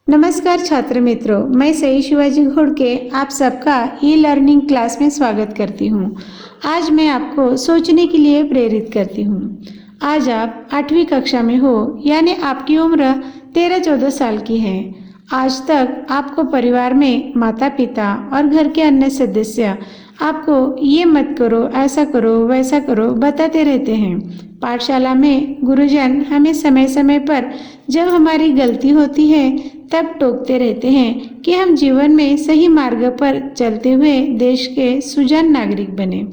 नमस्कार छात्र मित्रों, मैं सई शिवाजी घोड़के आप सबका ई लर्निंग क्लास में स्वागत करती हूँ। आज मैं आपको सोचने के लिए प्रेरित करती हूँ। आज आप 8वीं कक्षा में हो, यानी आपकी उम्र 13-14 साल की है। आज तक आपको परिवार में माता पिता और घर के अन्य सदस्य आपको ये मत करो, ऐसा करो, वैसा करो बताते रहते हैं। पाठशाला में गुरुजन हमें समय समय पर जब हमारी गलती होती है तब टोकते रहते हैं कि हम जीवन में सही मार्ग पर चलते हुए देश के सुजान नागरिक बने।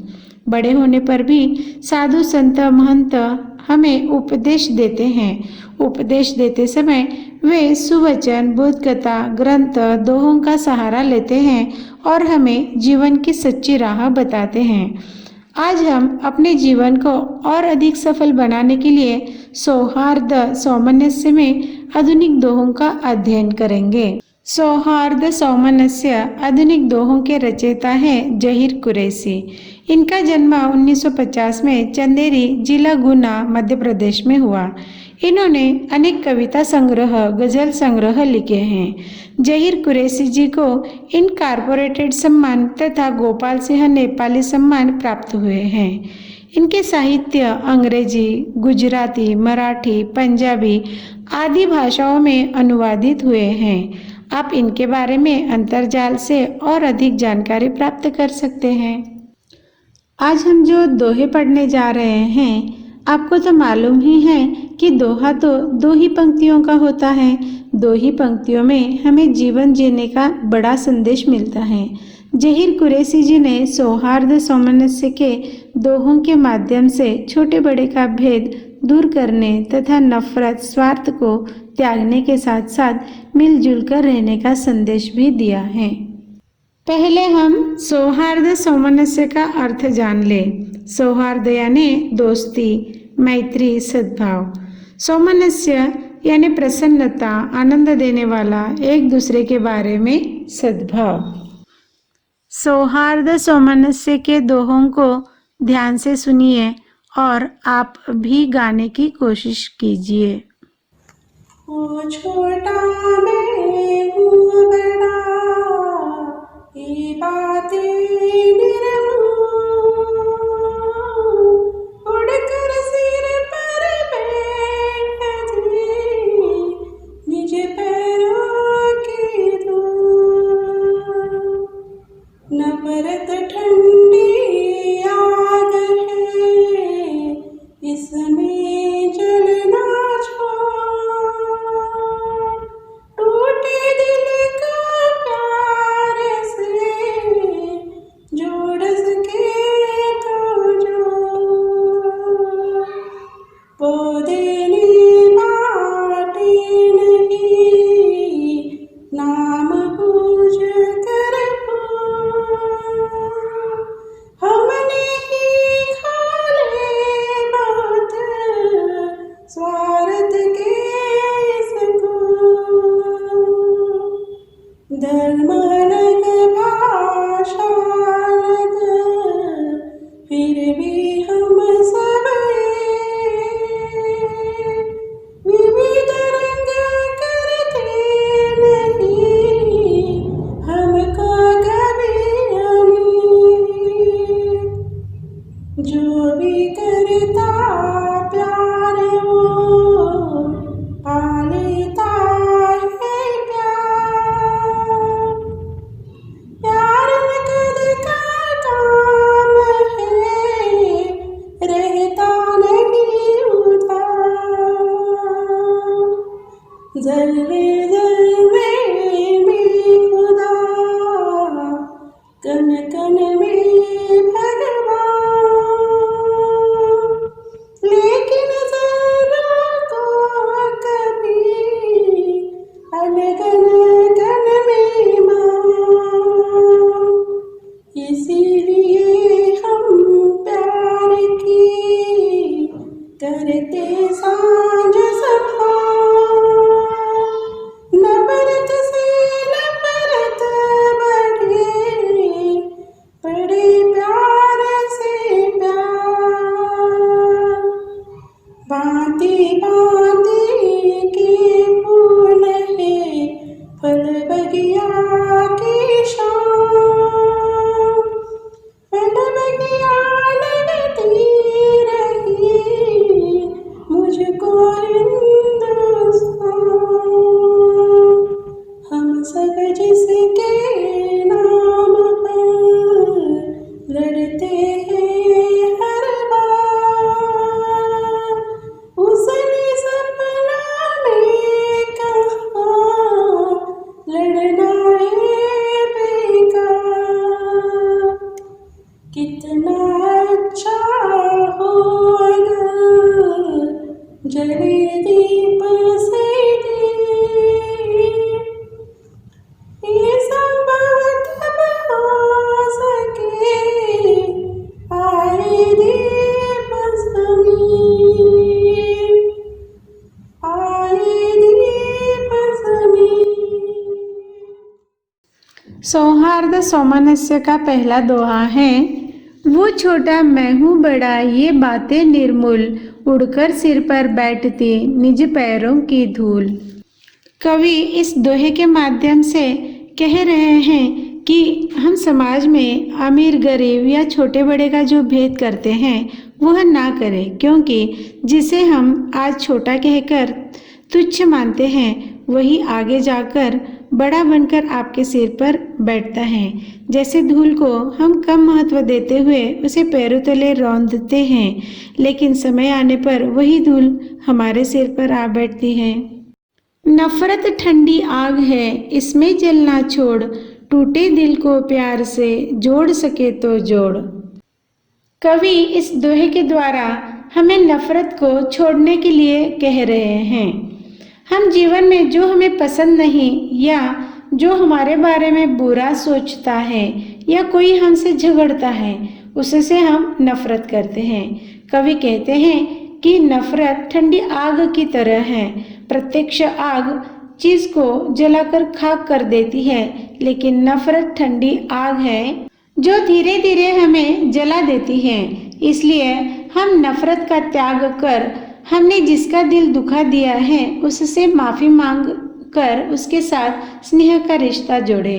बड़े होने पर भी साधु संत महंत हमें उपदेश देते हैं। उपदेश देते समय वे सुवचन, बोधकथा, ग्रंथ, दोहों का सहारा लेते हैं और हमें जीवन की सच्ची राह बताते हैं। आज हम अपने जीवन को और अधिक सफल बनाने के लिए सौहार्द सौमनस्य में आधुनिक दोहों का अध्ययन करेंगे। सौहार्द सौमनस्य आधुनिक दोहों के रचयिता हैं जहीर कुरैशी। इनका जन्म 1950 में चंदेरी, जिला गुना, मध्य प्रदेश में हुआ। इन्होंने अनेक कविता संग्रह, गजल संग्रह लिखे हैं। जहीर कुरैशी जी को इन कारपोरेटेड सम्मान तथा गोपाल सिंह नेपाली सम्मान प्राप्त हुए हैं। इनके साहित्य अंग्रेजी, गुजराती, मराठी, पंजाबी आदि भाषाओं में अनुवादित हुए हैं। आप इनके बारे में अंतर्जाल से और अधिक जानकारी प्राप्त कर सकते हैं। आज हम जो दोहे पढ़ने जा रहे हैं, आपको तो मालूम ही है कि दोहा तो दो ही पंक्तियों का होता है। दो ही पंक्तियों में हमें जीवन जीने का बड़ा संदेश मिलता है। जहीर कुरैशी जी ने सौहार्द सौमनस्य के दोहों के माध्यम से छोटे बड़े का भेद दूर करने तथा नफरत, स्वार्थ को त्यागने के साथ साथ मिलजुल कर रहने का संदेश भी दिया है। पहले हम सौहार्द सौमनस्य का अर्थ जान ले। सौहार्द यानी दोस्ती, मैत्री, सद्भाव। सौमनस्य यानी प्रसन्नता, आनंद देने वाला, एक दूसरे के बारे में सद्भाव। सौहार्द सौमनस्य के दोहों को ध्यान से सुनिए और आप भी गाने की कोशिश कीजिए। ओ छोटा मैं हूँ बड़ा, ये बातें निरमूल, उड़कर सिर पर बैठती निज पैरों की धूल। नफरत ठंडी आग है, इसमें जलना छोड़, टूटे दिल का प्यार से जोड़ सके तो जोड़। पौधे ने बाटे नहीं, नाम पूज कर हमने ही खा ले बहुत स्वार्थ के सकून। धर्म अलग, भाषा अलग, फिर भी हम सब विविध रंग करते नहीं, हमको कभी जो भी करता प्यार वो पालेता है प्यार। प्यार नकद का काम है, रहता नहीं उधार। जलवे जलवे में खुदा, कन कन में भगवान। लेकिन जरा तो कभी अलग लगन में मां। इसीलिए हम प्यार की करते सांझ सभा, नफरत सब जिसके नाम पर लड़ते हैं हर बार, उसने सपना में कहा लड़ना है बेकार। कितना अच्छा हो अगर जले दीप से दीप, ये संभव तब हो सके आए दीप समीप, आए दीप समीप। सौहार्द सौमनस्य का पहला दोहा है, वो छोटा मैं हूँ बड़ा ये बातें निर्मूल, उड़कर सिर पर बैठती निज पैरों की धूल। कवि इस दोहे के माध्यम से कह रहे हैं कि हम समाज में अमीर गरीब या छोटे बड़े का जो भेद करते हैं वह ना करें, क्योंकि जिसे हम आज छोटा कहकर तुच्छ मानते हैं वही आगे जाकर बड़ा बनकर आपके सिर पर बैठता है। जैसे धूल को हम कम महत्व देते हुए उसे पैरों तले रौंदते हैं, लेकिन समय आने पर वही धूल हमारे सिर पर आ बैठती है। नफरत ठंडी आग है इसमें जलना छोड़, टूटे दिल को प्यार से जोड़ सके तो जोड़। कवि इस दोहे के द्वारा हमें नफरत को छोड़ने के लिए कह रहे हैं। हम जीवन में जो हमें पसंद नहीं या जो हमारे बारे में बुरा सोचता है या कोई हमसे झगड़ता है उससे हम नफरत करते हैं। कवि कहते हैं कि नफरत ठंडी आग की तरह है। प्रत्यक्ष आग चीज को जलाकर खाक कर देती है, लेकिन नफरत ठंडी आग है जो धीरे धीरे हमें जला देती है। इसलिए हम नफरत का त्याग कर हमने जिसका दिल दुखा दिया है उससे माफी मांग कर उसके साथ स्नेह का रिश्ता जोड़े।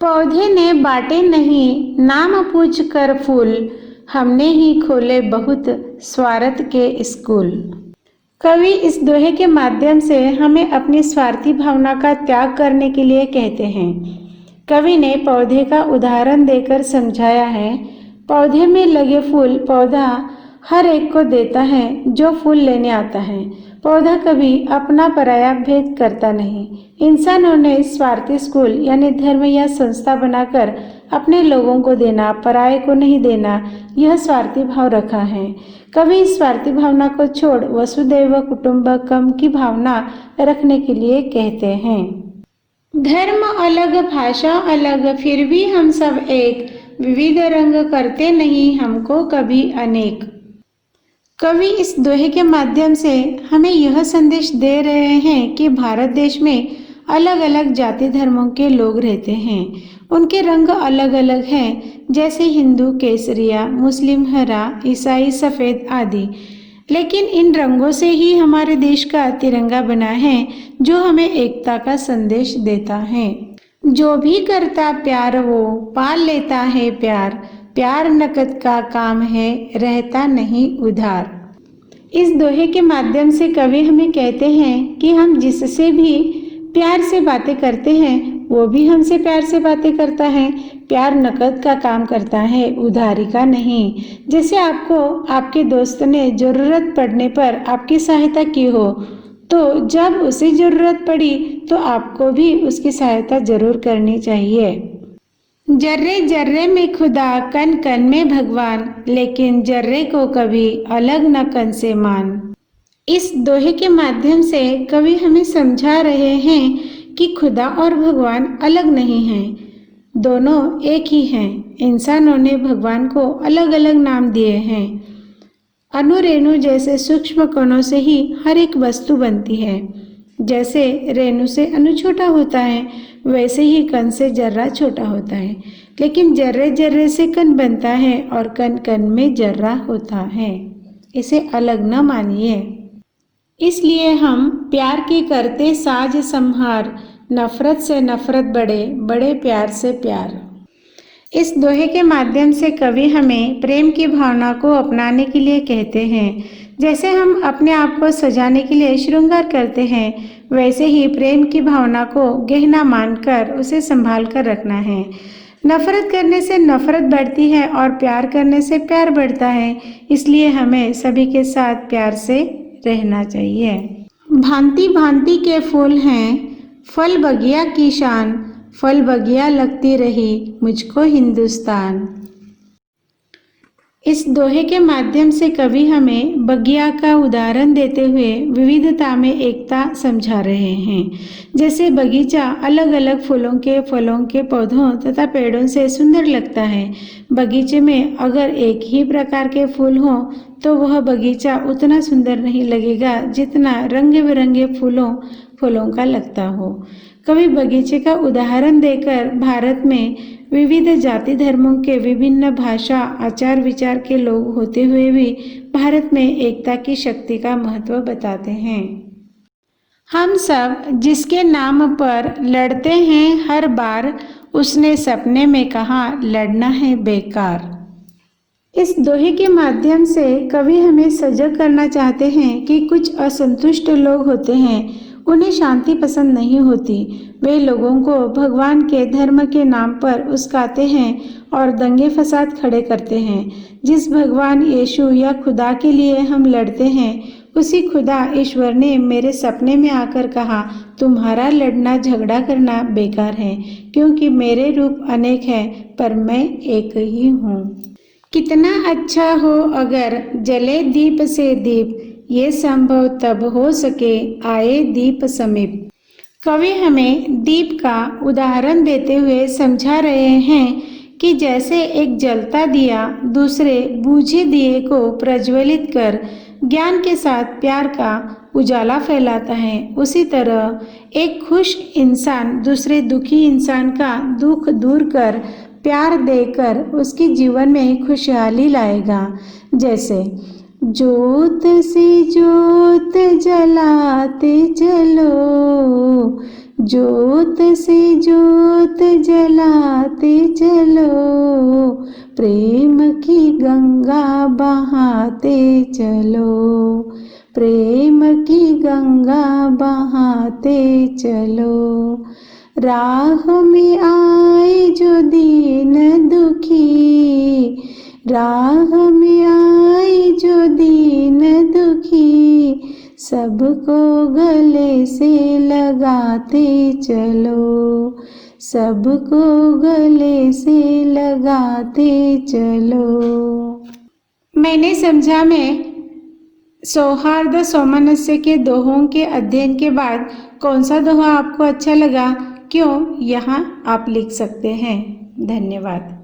पौधे ने बांटे नहीं नाम पूछ कर फूल, हमने ही खोले बहुत स्वार्थ के स्कूल। कवि इस दोहे के माध्यम से हमें अपनी स्वार्थी भावना का त्याग करने के लिए कहते हैं। कवि ने पौधे का उदाहरण देकर समझाया है। पौधे में लगे फूल पौधा हर एक को देता है जो फूल लेने आता है। पौधा कभी अपना पराया भेद करता नहीं। इंसानों ने स्वार्थी स्कूल यानी धर्म या संस्था बनाकर अपने लोगों को देना, पराये को नहीं देना, यह स्वार्थी भाव रखा है। कभी इस स्वार्थी भावना को छोड़ वसुदैव कुटुंबकम की भावना रखने के लिए कहते हैं। धर्म अलग, भाषा अलग, फिर भी हम सब एक, विविध रंग करते नहीं हमको कभी अनेक। कवि इस दोहे के माध्यम से हमें यह संदेश दे रहे हैं कि भारत देश में अलग अलग जाति धर्मों के लोग रहते हैं। उनके रंग अलग अलग हैं, जैसे हिंदू केसरिया, मुस्लिम हरा, ईसाई सफ़ेद आदि। लेकिन इन रंगों से ही हमारे देश का तिरंगा बना है, जो हमें एकता का संदेश देता है। जो भी करता प्यार वो पाल लेता है प्यार, प्यार नकद का काम है रहता नहीं उधार। इस दोहे के माध्यम से कवि हमें कहते हैं कि हम जिससे भी प्यार से बातें करते हैं वो भी हमसे प्यार से बातें करता है। प्यार नकद का काम करता है, उधारी का नहीं। जैसे आपको आपके दोस्त ने जरूरत पड़ने पर आपकी सहायता की हो, तो जब उसे जरूरत पड़ी तो आपको भी उसकी सहायता जरूर करनी चाहिए। जर्रे जर्रे में खुदा, कण कण में भगवान, लेकिन जर्रे को कभी अलग न कण से मान। इस दोहे के माध्यम से कवि हमें समझा रहे हैं कि खुदा और भगवान अलग नहीं हैं, दोनों एक ही हैं। इंसानों ने भगवान को अलग अलग नाम दिए हैं। अणु रेणु जैसे सूक्ष्म कणों से ही हर एक वस्तु बनती है। जैसे रेणु से अणु छोटा होता है, वैसे ही कण से जर्रा छोटा होता है। लेकिन जर्रे जर्रे से कण बनता है और कण कण में जर्रा होता है। इसे अलग न मानिए। इसलिए हम प्यार के करते साज संहार, नफरत से नफरत बढ़े, बड़े प्यार से प्यार। इस दोहे के माध्यम से कवि हमें प्रेम की भावना को अपनाने के लिए कहते हैं। जैसे हम अपने आप को सजाने के लिए श्रृंगार करते हैं, वैसे ही प्रेम की भावना को गहना मानकर उसे संभाल कर रखना है। नफरत करने से नफरत बढ़ती है और प्यार करने से प्यार बढ़ता है, इसलिए हमें सभी के साथ प्यार से रहना चाहिए। भांति भांति के फूल हैं, फल बगिया की शान, फल बगिया लगती रही मुझको हिंदुस्तान। इस दोहे के माध्यम से कवि हमें बगिया का उदाहरण देते हुए विविधता में एकता समझा रहे हैं। जैसे बगीचा अलग अलग फूलों के, फलों के पौधों तथा पेड़ों से सुंदर लगता है। बगीचे में अगर एक ही प्रकार के फूल हों तो वह बगीचा उतना सुंदर नहीं लगेगा जितना रंग बिरंगे फूलों का लगता हो। कवि बगीचे का उदाहरण देकर भारत में विविध जाति धर्मों के, विभिन्न भाषा, आचार विचार के लोग होते हुए भी भारत में एकता की शक्ति का महत्व बताते हैं। हम सब जिसके नाम पर लड़ते हैं हर बार, उसने सपने में कहा लड़ना है बेकार। इस दोहे के माध्यम से कवि हमें सजग करना चाहते हैं कि कुछ असंतुष्ट लोग होते हैं, उन्हें शांति पसंद नहीं होती। वे लोगों को भगवान के धर्म के नाम पर उस्काते हैं और दंगे फसाद खड़े करते हैं। जिस भगवान यीशु या खुदा के लिए हम लड़ते हैं, उसी खुदा ईश्वर ने मेरे सपने में आकर कहा, तुम्हारा लड़ना झगड़ा करना बेकार है, क्योंकि मेरे रूप अनेक हैं पर मैं एक ही हूँ। कितना अच्छा हो अगर जले दीप से दीप, ये संभव तब हो सके आए दीप समीप। कवि हमें दीप का उदाहरण देते हुए समझा रहे हैं कि जैसे एक जलता दिया दूसरे बूझे दिए को प्रज्वलित कर ज्ञान के साथ प्यार का उजाला फैलाता है, उसी तरह एक खुश इंसान दूसरे दुखी इंसान का दुख दूर कर प्यार देकर उसके जीवन में खुशहाली लाएगा। जैसे जोत से जोत जलाते चलो, जोत से जोत जलाते चलो, प्रेम की गंगा बहाते चलो, प्रेम की गंगा बहाते चलो। राह में आए जो दीन दुखी, राह में आए जो दीन दुखी, सबको गले से लगाते चलो, सबको गले से लगाते चलो। मैंने समझा में सौहार्द सौमनस्य के दोहों के अध्ययन के बाद कौन सा दोहा आपको अच्छा लगा, क्यों, यहाँ आप लिख सकते हैं। धन्यवाद।